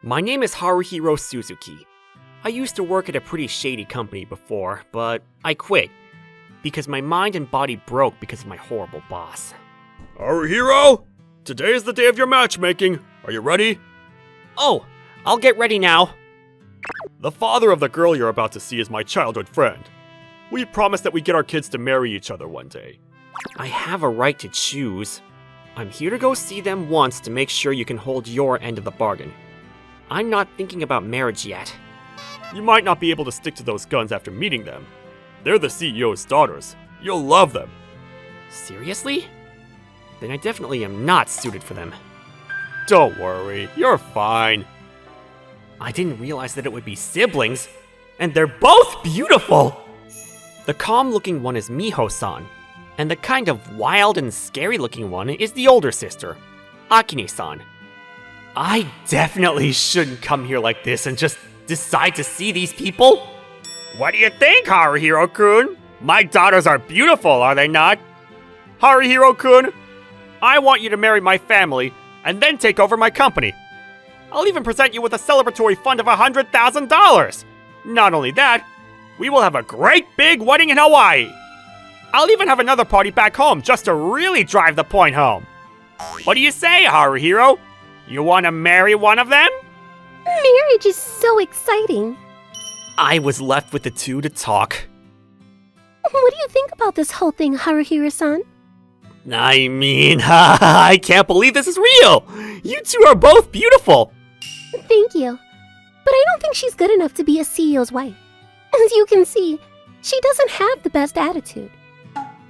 My name is Haruhiro Suzuki. I used to work at a pretty shady company before, but I quit because my mind and body broke because of my horrible boss. Haruhiro! Today is the day of your matchmaking. Are you ready? Oh, I'll get ready now. The father of the girl you're about to see is my childhood friend. We promised that we'd get our kids to marry each other one day. I have a right to choose. I'm here to go see them once to make sure you can hold your end of the bargain. I'm not thinking about marriage yet. You might not be able to stick to those guns after meeting them. They're the CEO's daughters. You'll love them. Seriously? Then I definitely am not suited for them. Don't worry, you're fine. I didn't realize that it would be siblings, and they're both beautiful! The calm-looking one is Miho-san, and the kind of wild and scary-looking one is the older sister, Akane-san. I definitely shouldn't come here like this and just decide to see these people. What do you think, Haruhiro-kun? My daughters are beautiful, are they not? Haruhiro-kun, I want you to marry my family and then take over my company. I'll even present you with a celebratory fund of $100,000. Not only that, we will have a great big wedding in Hawaii. I'll even have another party back home just to really drive the point home. What do you say, Haruhiro? You want to marry one of them? Marriage is so exciting. I was left with the two to talk. What do you think about this whole thing, Haruhiro-san? I mean, I can't believe this is real! You two are both beautiful! Thank you. But I don't think she's good enough to be a CEO's wife. As you can see, she doesn't have the best attitude.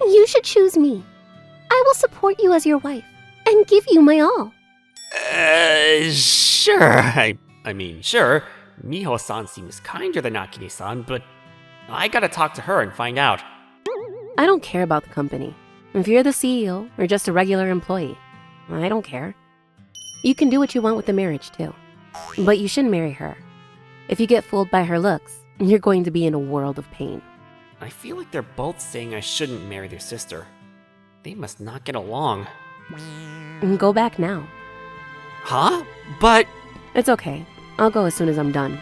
You should choose me. I will support you as your wife and give you my all. Sure. I mean, sure. Miho-san seems kinder than Akane-san, but I gotta talk to her and find out. I don't care about the company. If you're the CEO or just a regular employee, I don't care. You can do what you want with the marriage, too. But you shouldn't marry her. If you get fooled by her looks, you're going to be in a world of pain. I feel like they're both saying I shouldn't marry their sister. They must not get along. Go back now. Huh? But... It's okay. I'll go as soon as I'm done.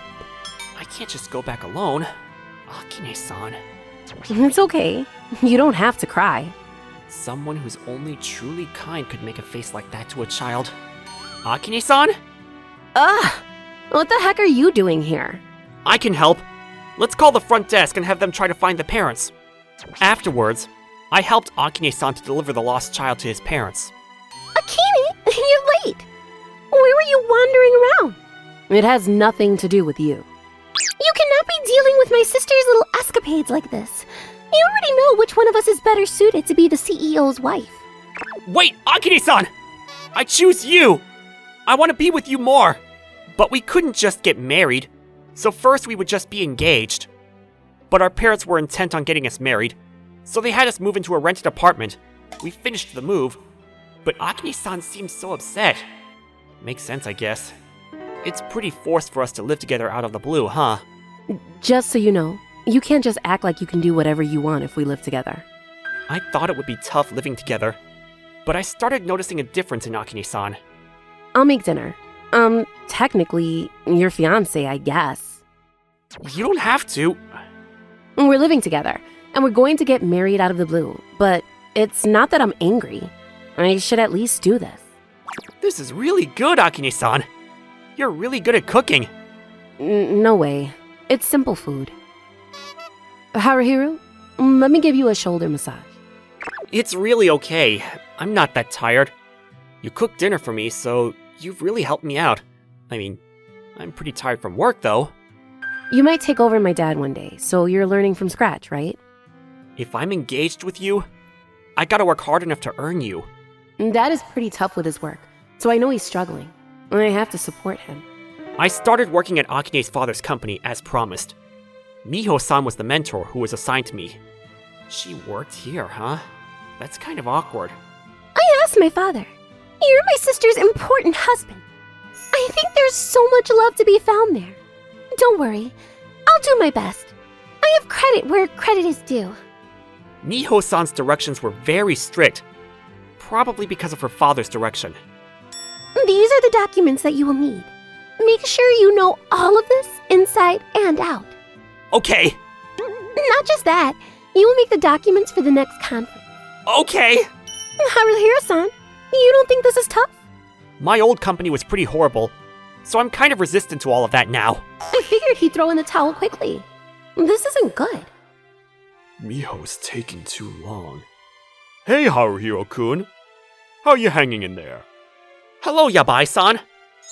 I can't just go back alone. Akane-san. It's okay. You don't have to cry. Someone who's only truly kind could make a face like that to a child. Akane-san? Ugh! What the heck are you doing here? I can help. Let's call the front desk and have them try to find the parents. Afterwards, I helped Akane-san to deliver the lost child to his parents. Akane, you're late. Where were you wandering around? It has nothing to do with you. You cannot be dealing with my sister's little escapades like this. You already know which one of us is better suited to be the CEO's wife. Wait, Akane-san! I choose you! I want to be with you more. But we couldn't just get married, so first we would just be engaged. But our parents were intent on getting us married, so they had us move into a rented apartment. We finished the move, but Akane-san seems so upset. Makes sense, I guess. It's pretty forced for us to live together out of the blue, huh? Just so you know, you can't just act like you can do whatever you want if we live together. I thought it would be tough living together, but I started noticing a difference in Akane-san. I'll make dinner. Technically, your fiancé, I guess. You don't have to. We're living together, and we're going to get married out of the blue, but it's not that I'm angry. I should at least do this. This is really good, Akane-san. You're really good at cooking. No way. It's simple food. Haruhiro, let me give you a shoulder massage. It's really okay. I'm not that tired. You cooked dinner for me, so you've really helped me out. I mean, I'm pretty tired from work, though. You might take over my dad one day, so you're learning from scratch, right? If I'm engaged with you, I gotta work hard enough to earn you. Dad is pretty tough with his work, so I know he's struggling. I have to support him. I started working at Akane's father's company as promised. Miho-san was the mentor who was assigned to me. She worked here, huh? That's kind of awkward. I asked my father. You're my sister's important husband. I think there's so much love to be found there. Don't worry. I'll do my best. I have credit where credit is due. Miho-san's directions were very strict, probably because of her father's direction. These are the documents that you will need. make sure you know all of this inside and out. Okay, Not just that, you will make the documents for the next conference. okay. Haruhiro-san, you don't think this is tough? My old company was pretty horrible, so I'm kind of resistant to all of that now. I figured he'd throw in the towel quickly. This isn't good. Miho's taking too long. Hey, Haruhiro-kun. How you hanging in there? Hello, Yabai-san.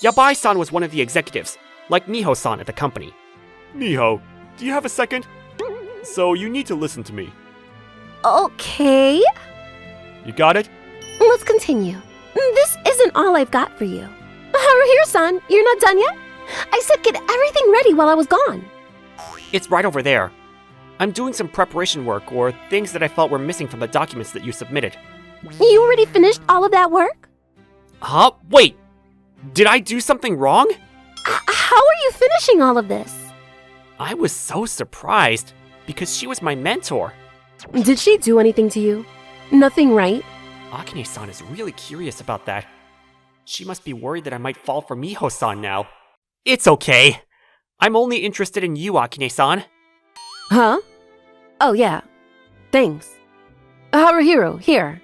Yabai-san was one of the executives, like Miho-san at the company. Miho, do you have a second? So you need to listen to me. Okay, You got it? let's continue. This isn't all I've got for you. Haruhiro-san, you're not done yet? I said get everything ready while I was gone. It's right over there. I'm doing some preparation work or things that I felt were missing from the documents that you submitted. You already finished all of that work? Huh? Wait! Did I do something wrong? How are you finishing all of this? I was so surprised, because she was my mentor. Did she do anything to you? Nothing, right? Akane-san is really curious about that. She must be worried that I might fall for Miho-san now. It's okay. I'm only interested in you, Akane-san. Huh? Oh, yeah. Thanks. Haruhiro, here.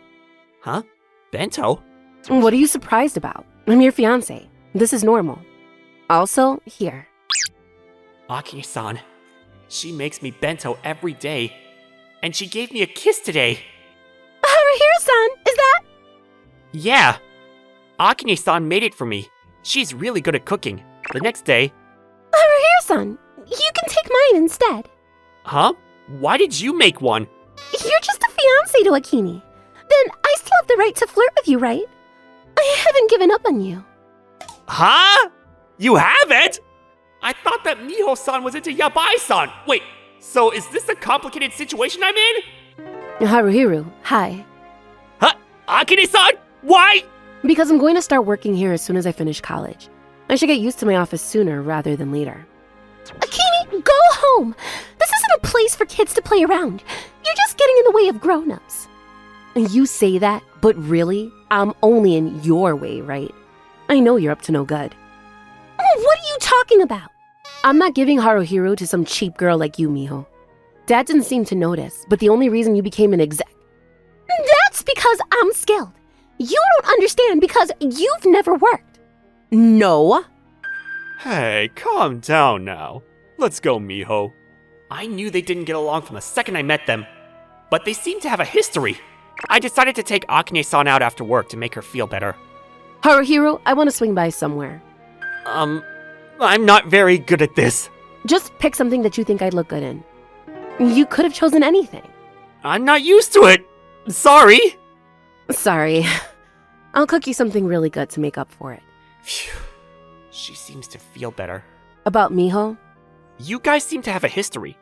Huh? Bento? What are you surprised about? I'm your fiancé. This is normal. Also, here. Akane-san. She makes me bento every day. And she gave me a kiss today. Haruhiro-san, is that? Yeah. Akane-san made it for me. She's really good at cooking. The next day... Haruhiro-san, you can take mine instead. Huh? Why did you make one? You're just a fiancé to Akini. Then I still have the right to flirt with you, right? I haven't given up on you. Huh? You haven't? I thought that Miho-san was into Yabai-san. Wait, so is this a complicated situation I'm in? Haruhiro, hi. Huh? Akane-san? Why? Because I'm going to start working here as soon as I finish college. I should get used to my office sooner rather than later. Akini, go home. This isn't a place for kids to play around. You're just getting in the way of grown-ups. You say that, but really, I'm only in your way, right? I know you're up to no good. What are you talking about? I'm not giving Haruhiro to some cheap girl like you, Miho. Dad didn't seem to notice, but the only reason you became an exec... That's because I'm skilled. You don't understand because you've never worked. No. Hey, calm down now. Let's go, Miho. I knew they didn't get along from the second I met them. But they seem to have a history. I decided to take Akane-san out after work to make her feel better. Haruhiro, I want to swing by somewhere. I'm not very good at this. Just pick something that you think I'd look good in. You could have chosen anything. I'm not used to it. Sorry. Sorry. I'll cook you something really good to make up for it. Phew. She seems to feel better. About Miho? You guys seem to have a history.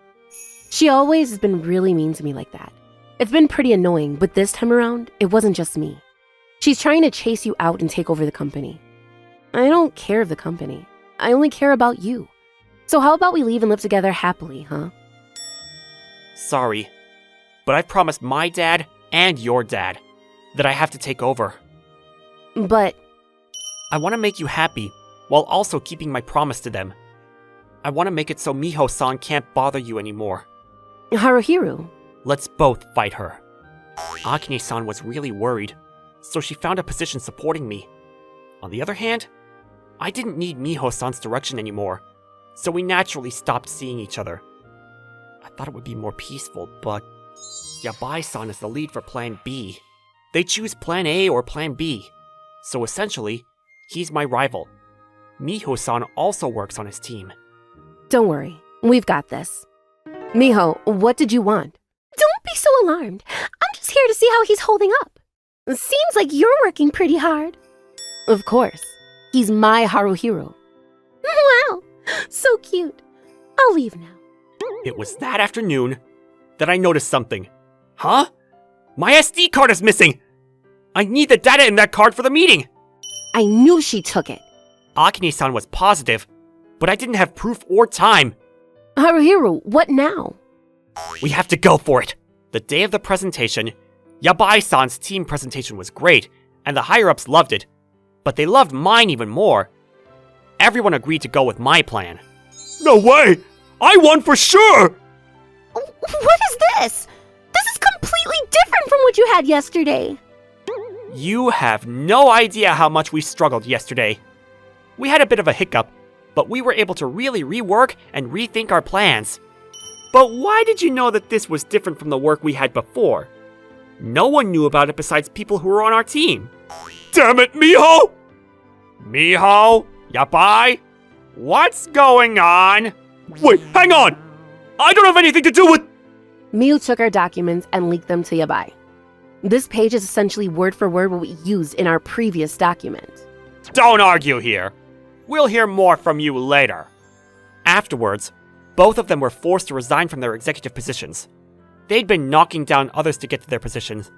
She always has been really mean to me like that. It's been pretty annoying, but this time around, it wasn't just me. She's trying to chase you out and take over the company. I don't care of the company. I only care about you. So how about we leave and live together happily, huh? Sorry, but I've promised my dad and your dad that I have to take over. But I want to make you happy while also keeping my promise to them. I want to make it so Miho-san can't bother you anymore. Haruhiro, Let's both fight her. Akane-san was really worried, so she found a position supporting me. On the other hand, I didn't need Miho-san's direction anymore, so we naturally stopped seeing each other. I thought it would be more peaceful, but Yabai-san is the lead for Plan B. They choose Plan A or Plan B, so essentially, he's my rival. Miho-san also works on his team. don't worry. We've got this. Miho, what did you want? Don't be so alarmed. I'm just here to see how he's holding up. Seems like you're working pretty hard. Of course. He's my Haruhiro. Wow, so cute. I'll leave now. It was that afternoon that I noticed something. Huh? My SD card is missing! I need the data in that card for the meeting! I knew she took it. Akane-san was positive, but I didn't have proof or time. Haruhiro, what now? We have to go for it. The day of the presentation, Yabai-san's team presentation was great, and the higher-ups loved it. But they loved mine even more. everyone agreed to go with my plan. No way! I won for sure! What is this? This is completely different from what you had yesterday. You have no idea how much we struggled yesterday. We had a bit of a hiccup, but we were able to really rework and rethink our plans. But why did you know that this was different from the work we had before? No one knew about it besides people who were on our team. Damn it, Miho! Miho? Yabai? What's going on? Wait, hang on! I don't have anything to do with... Miu took our documents and leaked them to Yabai. This page is essentially word for word what we used in our previous document. Don't argue here. We'll hear more from you later. Afterwards, both of them were forced to resign from their executive positions. They'd been knocking down others to get to their positions.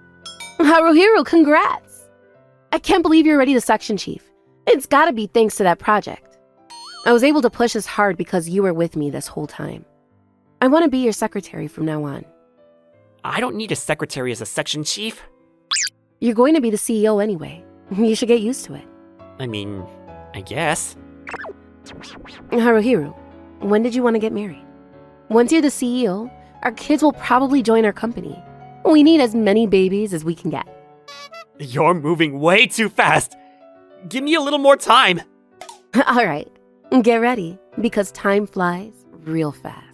Haruhiro, congrats! I can't believe you're already the section chief. It's gotta be thanks to that project. I was able to push this hard because you were with me this whole time. I want to be your secretary from now on. I don't need a secretary as a section chief. You're going to be the CEO anyway. You should get used to it. I mean, I guess. Haruhiro, when did you want to get married? Once you're the CEO, our kids will probably join our company. We need as many babies as we can get. You're moving way too fast. Give me a little more time. All right, get ready, because time flies real fast.